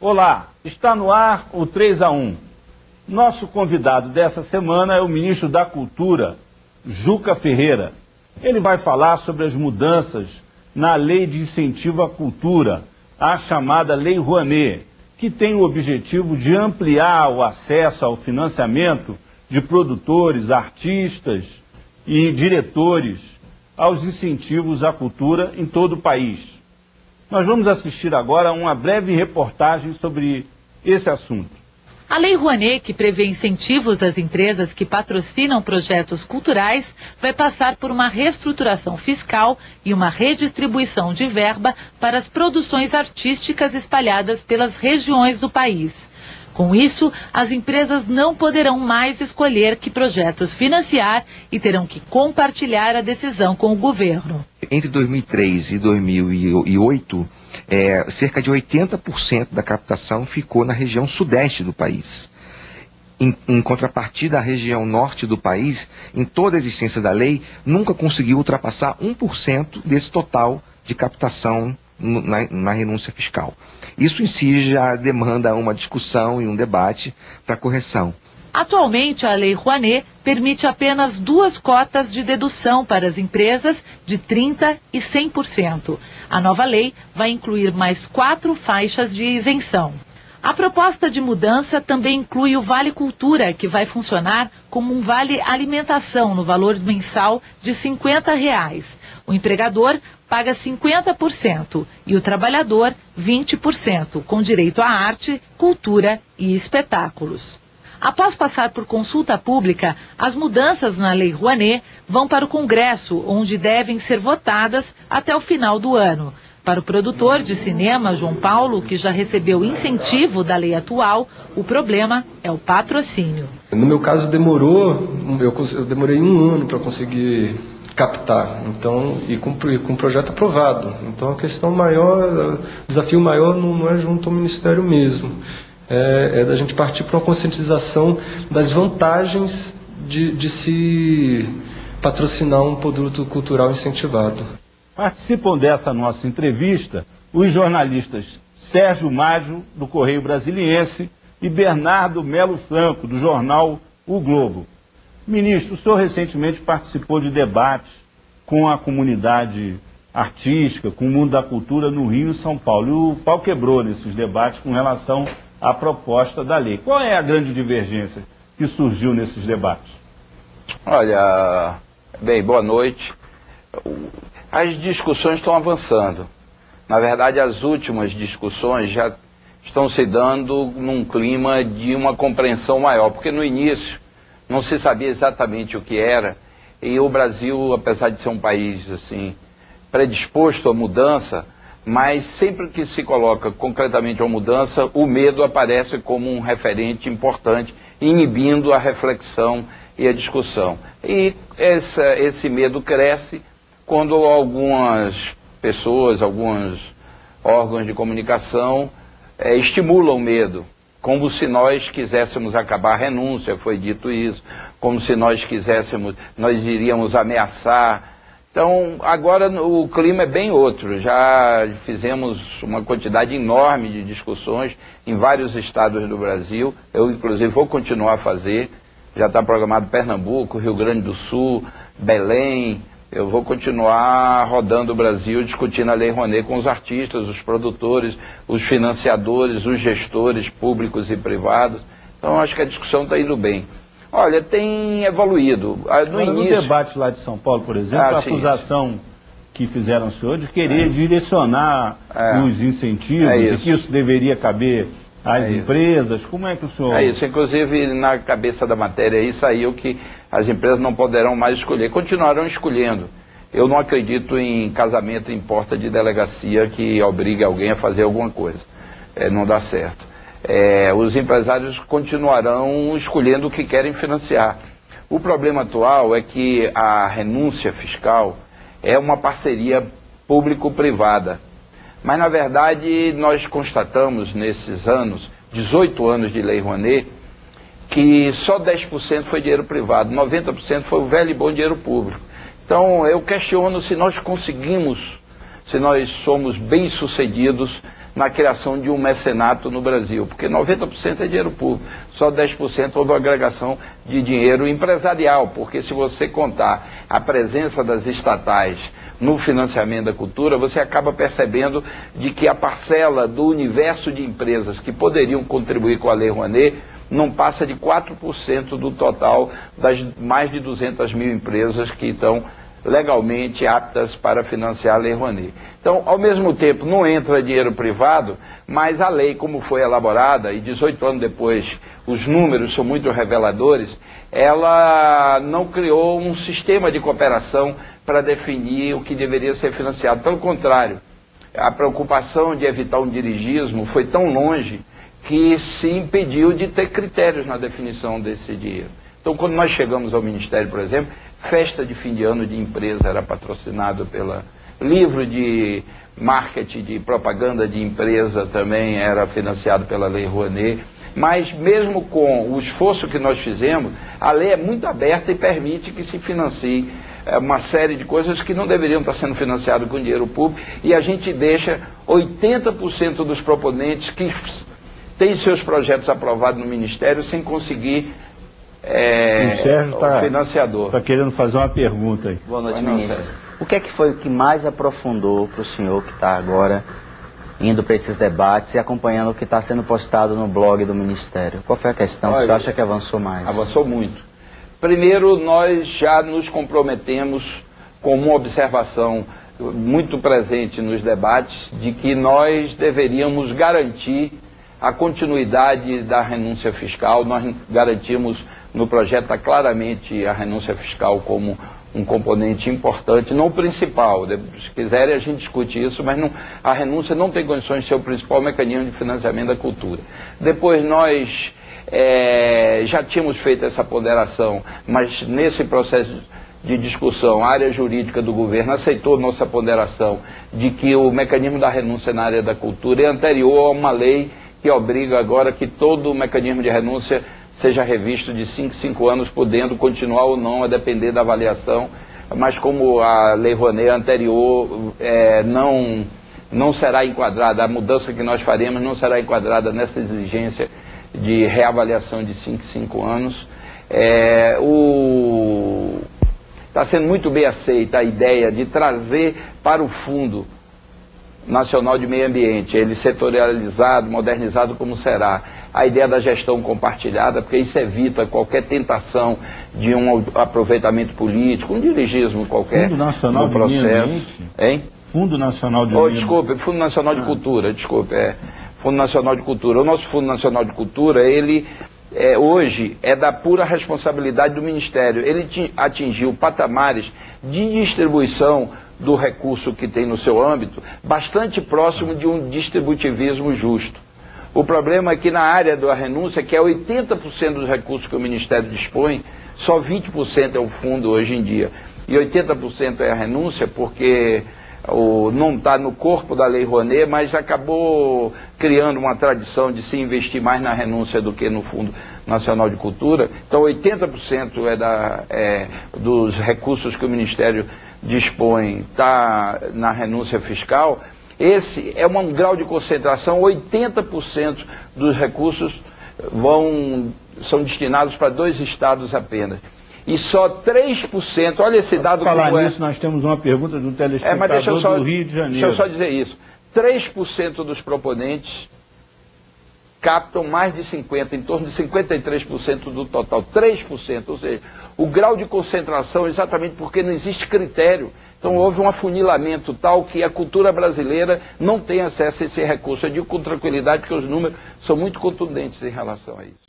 Olá, está no ar o 3 a 1. Nosso convidado dessa semana é o ministro da Cultura, Juca Ferreira. Ele vai falar sobre as mudanças na Lei de Incentivo à Cultura, a chamada Lei Rouanet, que tem o objetivo de ampliar o acesso ao financiamento de produtores, artistas e diretores aos incentivos à cultura em todo o país. Nós vamos assistir agora a uma breve reportagem sobre esse assunto. A Lei Rouanet, que prevê incentivos às empresas que patrocinam projetos culturais, vai passar por uma reestruturação fiscal e uma redistribuição de verba para as produções artísticas espalhadas pelas regiões do país. Com isso, as empresas não poderão mais escolher que projetos financiar e terão que compartilhar a decisão com o governo. Entre 2003 e 2008, cerca de 80% da captação ficou na região sudeste do país. Em contrapartida, a região norte do país, em toda a existência da lei, nunca conseguiu ultrapassar 1% desse total de captação na renúncia fiscal. Isso em si já demanda uma discussão e um debate para correção. Atualmente, a Lei Rouanet permite apenas 2 cotas de dedução para as empresas de 30% e 100%. A nova lei vai incluir mais 4 faixas de isenção. A proposta de mudança também inclui o Vale Cultura, que vai funcionar como um vale alimentação no valor mensal de R$ 50. O empregador paga 50% e o trabalhador 20%, com direito à arte, cultura e espetáculos. Após passar por consulta pública, as mudanças na Lei Rouanet vão para o Congresso, onde devem ser votadas até o final do ano. Para o produtor de cinema, João Paulo, que já recebeu incentivo da lei atual, o problema é o patrocínio. No meu caso eu demorei 1 ano para conseguir captar, então, e com o projeto aprovado. Então a questão maior, o desafio maior não é junto ao Ministério mesmo, é da gente partir para uma conscientização das vantagens de se patrocinar um produto cultural incentivado. Participam dessa nossa entrevista os jornalistas Sérgio Mágio, do Correio Brasiliense, e Bernardo Melo Franco, do jornal O Globo. Ministro, o senhor recentemente participou de debates com a comunidade artística, com o mundo da cultura no Rio e São Paulo. E o pau quebrou nesses debates com relação à proposta da lei. Qual é a grande divergência que surgiu nesses debates? Olha, bem, boa noite. As discussões estão avançando. Na verdade, as últimas discussões já estão se dando num clima de uma compreensão maior, porque no início não se sabia exatamente o que era, e o Brasil, apesar de ser um país assim predisposto à mudança, mas sempre que se coloca concretamente uma mudança, o medo aparece como um referente importante, inibindo a reflexão e a discussão. E esse medo cresce quando algumas pessoas, alguns órgãos de comunicação estimulam o medo, como se nós quiséssemos acabar a renúncia, foi dito isso, como se nós quiséssemos, nós iríamos ameaçar. Então, agora o clima é bem outro, já fizemos uma quantidade enorme de discussões em vários estados do Brasil, eu inclusive vou continuar a fazer, já está programado Pernambuco, Rio Grande do Sul, Belém. Eu vou continuar rodando o Brasil discutindo a Lei Rouanet com os artistas, os produtores, os financiadores, os gestores públicos e privados. Então acho que a discussão está indo bem. Olha, tem evoluído. No debate lá de São Paulo, por exemplo, a acusação que fizeram o senhor de querer direcionar os incentivos, e que isso deveria caber às empresas. Como é que o senhor... É isso, inclusive na cabeça da matéria aí saiu que as empresas não poderão mais escolher, continuarão escolhendo. Eu não acredito em casamento em porta de delegacia que obrigue alguém a fazer alguma coisa. Não dá certo. Os empresários continuarão escolhendo o que querem financiar. O problema atual é que a renúncia fiscal é uma parceria público-privada. Mas, na verdade, nós constatamos nesses anos, 18 anos de Lei Rouanet, que só 10% foi dinheiro privado, 90% foi o velho e bom dinheiro público. Então, eu questiono se nós conseguimos, se nós somos bem-sucedidos na criação de um mecenato no Brasil, porque 90% é dinheiro público, só 10% houve uma agregação de dinheiro empresarial, porque se você contar a presença das estatais no financiamento da cultura, você acaba percebendo de que a parcela do universo de empresas que poderiam contribuir com a Lei Rouanet não passa de 4% do total das mais de 200 mil empresas que estão legalmente aptas para financiar a Lei Rouanet. Então, ao mesmo tempo, não entra dinheiro privado, mas a lei, como foi elaborada, e 18 anos depois os números são muito reveladores, ela não criou um sistema de cooperação para definir o que deveria ser financiado. Pelo contrário, a preocupação de evitar um dirigismo foi tão longe que se impediu de ter critérios na definição desse dinheiro. Então, quando nós chegamos ao Ministério, por exemplo, festa de fim de ano de empresa era patrocinado pela... Livro de marketing, de propaganda de empresa também era financiado pela Lei Rouanet. Mas mesmo com o esforço que nós fizemos, a lei é muito aberta e permite que se financie uma série de coisas que não deveriam estar sendo financiadas com dinheiro público, e a gente deixa 80% dos proponentes que têm seus projetos aprovados no Ministério sem conseguir o Sérgio o financiador. Está querendo fazer uma pergunta aí. Boa noite, ministro. O que é que foi o que mais aprofundou para o senhor que está agora indo para esses debates e acompanhando o que está sendo postado no blog do Ministério? Qual foi a questão que você acha que avançou mais? Avançou muito. Primeiro, nós já nos comprometemos com uma observação muito presente nos debates de que nós deveríamos garantir a continuidade da renúncia fiscal. Nós garantimos no projeto claramente a renúncia fiscal como um componente importante, não o principal. Se quiserem a gente discute isso, mas não, a renúncia não tem condições de ser o principal mecanismo de financiamento da cultura. Depois nós já tínhamos feito essa ponderação, mas nesse processo de discussão, a área jurídica do governo aceitou nossa ponderação de que o mecanismo da renúncia na área da cultura é anterior a uma lei que obriga agora que todo o mecanismo de renúncia seja revisto de 5 em 5 anos, podendo continuar ou não a depender da avaliação, mas como a Lei Rouanet anterior não será enquadrada, a mudança que nós faremos não será enquadrada nessa exigência de reavaliação de 5 em 5 anos. Está sendo muito bem aceita a ideia de trazer para o Fundo Nacional de Meio Ambiente, ele setorializado, modernizado como será, a ideia da gestão compartilhada, porque isso evita qualquer tentação de um aproveitamento político, um dirigismo qualquer Fundo Nacional no processo. De Meio Ambiente? Hein? Fundo Nacional de Meio Ambiente. Desculpe, Fundo Nacional de Cultura, desculpe, Fundo Nacional de Cultura. O nosso Fundo Nacional de Cultura, ele hoje é da pura responsabilidade do Ministério. Ele atingiu patamares de distribuição do recurso que tem no seu âmbito, bastante próximo de um distributivismo justo. O problema é que na área da renúncia, que é 80% dos recursos que o Ministério dispõe, só 20% é o fundo hoje em dia. E 80% é a renúncia, porque não está no corpo da Lei Rouanet, mas acabou criando uma tradição de se investir mais na renúncia do que no Fundo Nacional de Cultura. Então 80% dos recursos que o Ministério dispõe está na renúncia fiscal. Esse é um grau de concentração, 80% dos recursos são destinados para 2 estados apenas. E só 3%, olha esse dado... Por falar nisso, nós temos uma pergunta de um telespectador do Rio de Janeiro. Deixa eu só dizer isso. 3% dos proponentes captam mais de 50%, em torno de 53% do total. 3%, ou seja, o grau de concentração exatamente porque não existe critério. Então houve um afunilamento tal que a cultura brasileira não tem acesso a esse recurso. Eu digo com tranquilidade porque os números são muito contundentes em relação a isso.